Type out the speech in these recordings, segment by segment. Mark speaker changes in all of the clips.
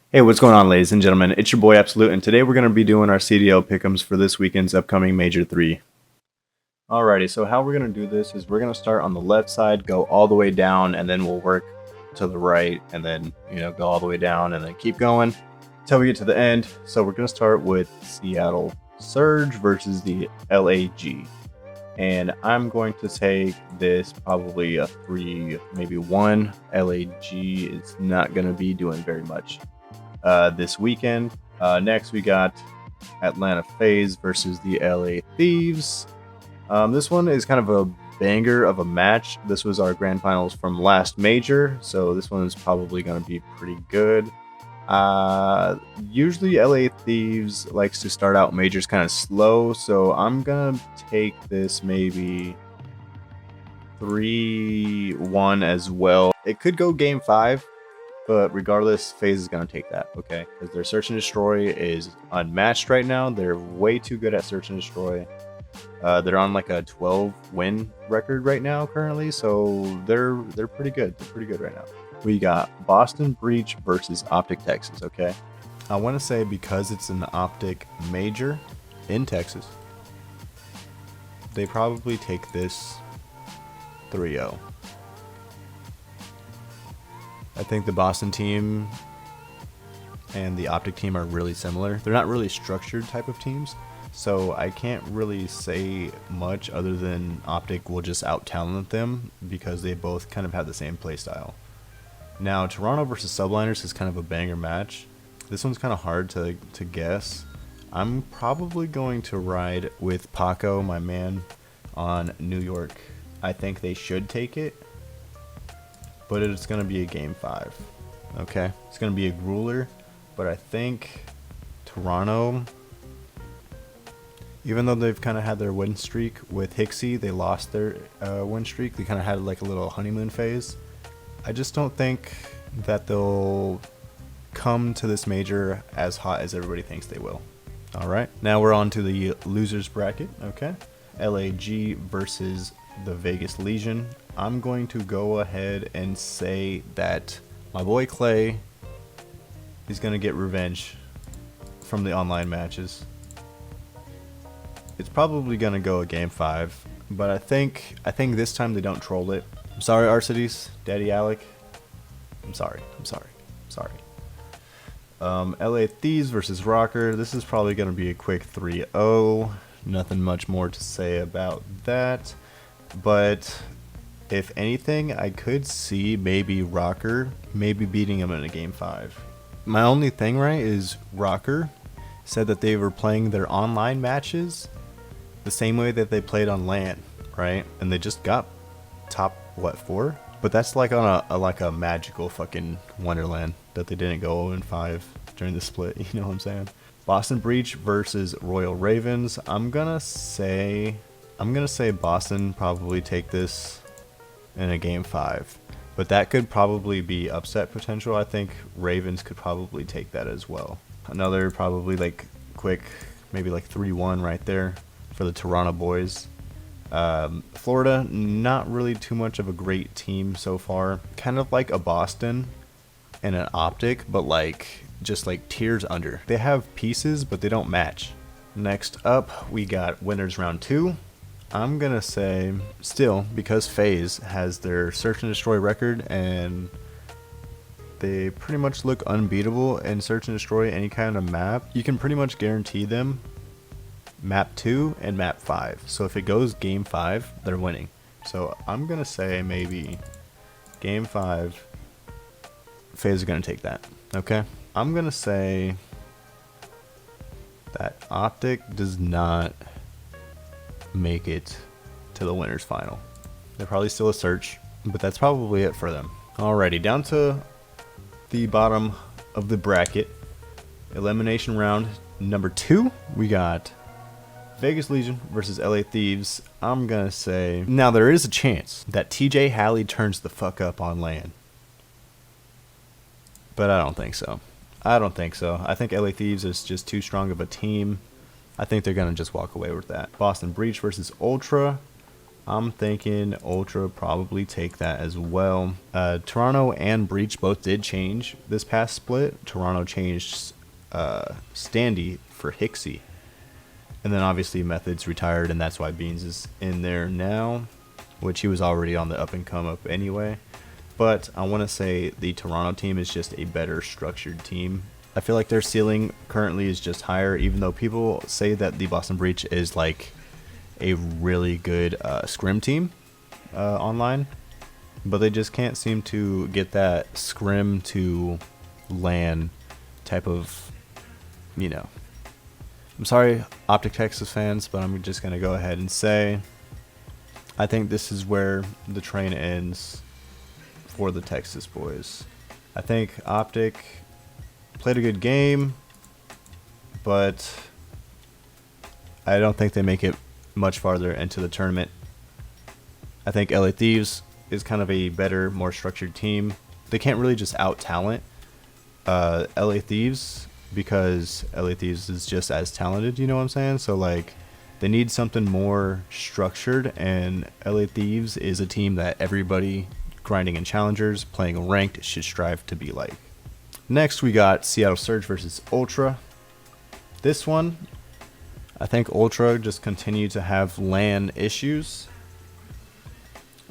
Speaker 1: Hey, what's going on, ladies and gentlemen? It's your boy Absolute, and today we're going to be doing our CDL pick'ems for this weekend's upcoming Major 3. Alrighty, so how we're going to do this is we're going to start on the left side, go all the way down, and then we'll work to the right, and then, go all the way down, and then keep going until we get to the end. So we're going to start with Seattle Surge versus the LAG. And I'm going to take this probably a 3, maybe 1. LAG is not going to be doing very much this weekend. Next, we got Atlanta FaZe versus the LA Thieves. This one is kind of a banger of a match. This was our grand finals from last major, so this one is probably going to be pretty good. Usually LA Thieves likes to start out majors kind of slow, so I'm gonna take this maybe 3-1 as well. It could go game 5, but regardless, FaZe is gonna take that, okay? Because their search and destroy is unmatched right now. They're way too good at search and destroy. They're on like a 12-win record right now currently, so they're pretty good. They're pretty good right now. We got Boston Breach versus Optic Texas, okay? I want to say because it's an Optic major in Texas, they probably take this 3-0. I think the Boston team and the Optic team are really similar. They're not really structured type of teams, so I can't really say much other than Optic will just out-talent them because they both kind of have the same play style. Now, Toronto versus Subliners is kind of a banger match. This one's kind of hard to guess. I'm probably going to ride with Paco, my man, on New York. I think they should take it, but it's going to be a game 5. Okay? It's going to be a grueler, but I think Toronto, even though they've kind of had their win streak with Hixie, they lost their win streak. They kind of had like a little honeymoon phase. I just don't think that they'll come to this major as hot as everybody thinks they will. Alright, now we're on to the losers bracket, okay? LAG versus the Vegas Legion. I'm going to go ahead and say that my boy Clay is going to get revenge from the online matches. It's probably going to go a game 5, but I think this time they don't troll it. I'm sorry, Arcides, Daddy Alec. I'm sorry. LA Thieves versus Rocker. This is probably going to be a quick 3-0. Nothing much more to say about that. But if anything, I could see maybe Rocker beating him in a game 5. My only thing, right, is Rocker said that they were playing their online matches the same way that they played on LAN, right? And they just got top 4, but that's like on a magical fucking wonderland that they didn't go 0-5 during the split. You know what I'm saying? Boston Breach versus Royal Ravens. I'm gonna say Boston probably take this in a game 5, but that could probably be upset potential. I think Ravens could probably take that as well. Another probably like quick, maybe like 3-1 right there for the Toronto boys. Florida, not really too much of a great team so far. Kind of like a Boston and an Optic, but like just like tiers under. They have pieces, but they don't match. Next up, we got winners round 2. I'm gonna say still, because FaZe has their search and destroy record and they pretty much look unbeatable in search and destroy any kind of map, you can pretty much guarantee them map 2 and map 5. So if it goes game 5, they're winning. So I'm gonna say maybe game 5, FaZe are gonna take that. Okay? I'm gonna say that Optic does not make it to the winners final. They're probably still a search, but that's probably it for them. Alrighty, down to the bottom of the bracket. Elimination round number 2. We got Vegas Legion versus LA Thieves. I'm gonna say, now there is a chance that TJ Halley turns the fuck up on LAN, but I don't think so. I think LA Thieves is just too strong of a team. I think they're gonna just walk away with that. Boston Breach versus Ultra. I'm thinking Ultra probably take that as well. Toronto and Breach both did change this past split. Toronto changed Standy for Hixie. And then obviously Methods retired, and that's why Beans is in there now, which he was already on the up and come up anyway. But I want to say the Toronto team is just a better structured team. I feel like their ceiling currently is just higher, even though people say that the Boston Breach is like a really good scrim team online, but they just can't seem to get that scrim to LAN type of, you know. I'm sorry, Optic Texas fans, but I'm just going to go ahead and say I think this is where the train ends for the Texas boys. I think Optic played a good game, but I don't think they make it much farther into the tournament. I think LA Thieves is kind of a better, more structured team. They can't really just out-talent LA Thieves, because LA Thieves is just as talented, you know what I'm saying? So like, they need something more structured, and LA Thieves is a team that everybody grinding in challengers, playing ranked, should strive to be like. Next we got Seattle Surge versus Ultra. This one, I think Ultra just continue to have LAN issues,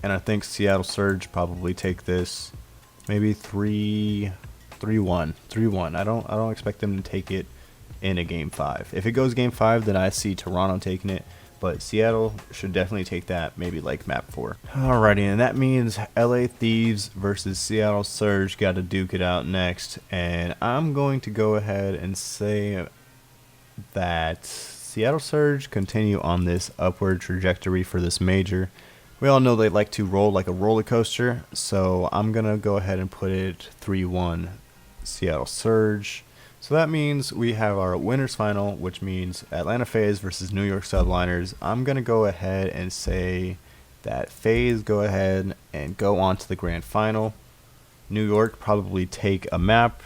Speaker 1: and I think Seattle Surge probably take this maybe 3-1. I don't expect them to take it in a game 5. If it goes game 5, then I see Toronto taking it, but Seattle should definitely take that, maybe like map 4. Alrighty, and that means LA Thieves versus Seattle Surge got to duke it out next, and I'm going to go ahead and say that Seattle Surge continue on this upward trajectory for this major. We all know they like to roll like a roller coaster, so I'm going to go ahead and put it 3-1 Seattle Surge. So that means we have our winners final, which means Atlanta FaZe versus New York Subliners. I'm going to go ahead and say that FaZe go ahead and go on to the grand final. New York probably take a map,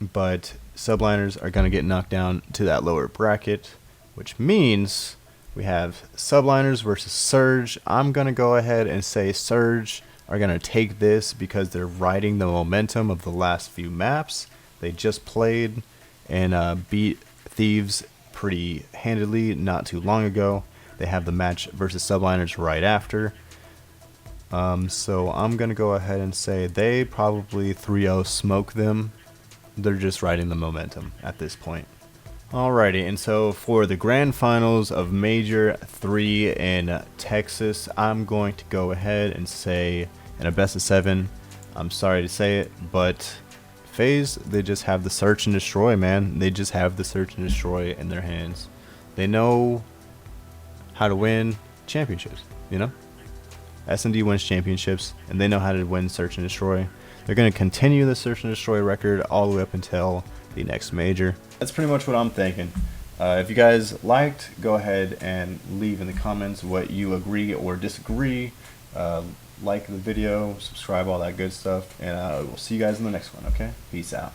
Speaker 1: but Subliners are going to get knocked down to that lower bracket, which means we have Subliners versus Surge. I'm going to go ahead and say Surge are going to take this because they're riding the momentum of the last few maps. They just played and beat Thieves pretty handedly not too long ago. They have the match versus Subliners right after. So I'm going to go ahead and say they probably 3-0 smoke them. They're just riding the momentum at this point. Alrighty, and so for the grand finals of Major 3 in Texas, I'm going to go ahead and say in a best of 7, I'm sorry to say it, but FaZe, they just have the search and destroy, man. They just have the search and destroy in their hands. They know how to win championships, you know? S&D wins championships, and they know how to win search and destroy. They're going to continue the search and destroy record all the way up until the next major. That's pretty much what I'm thinking. If you guys liked, go ahead and leave in the comments what you agree or disagree. Like the video, subscribe, all that good stuff, and we'll see you guys in the next one, okay? Peace out.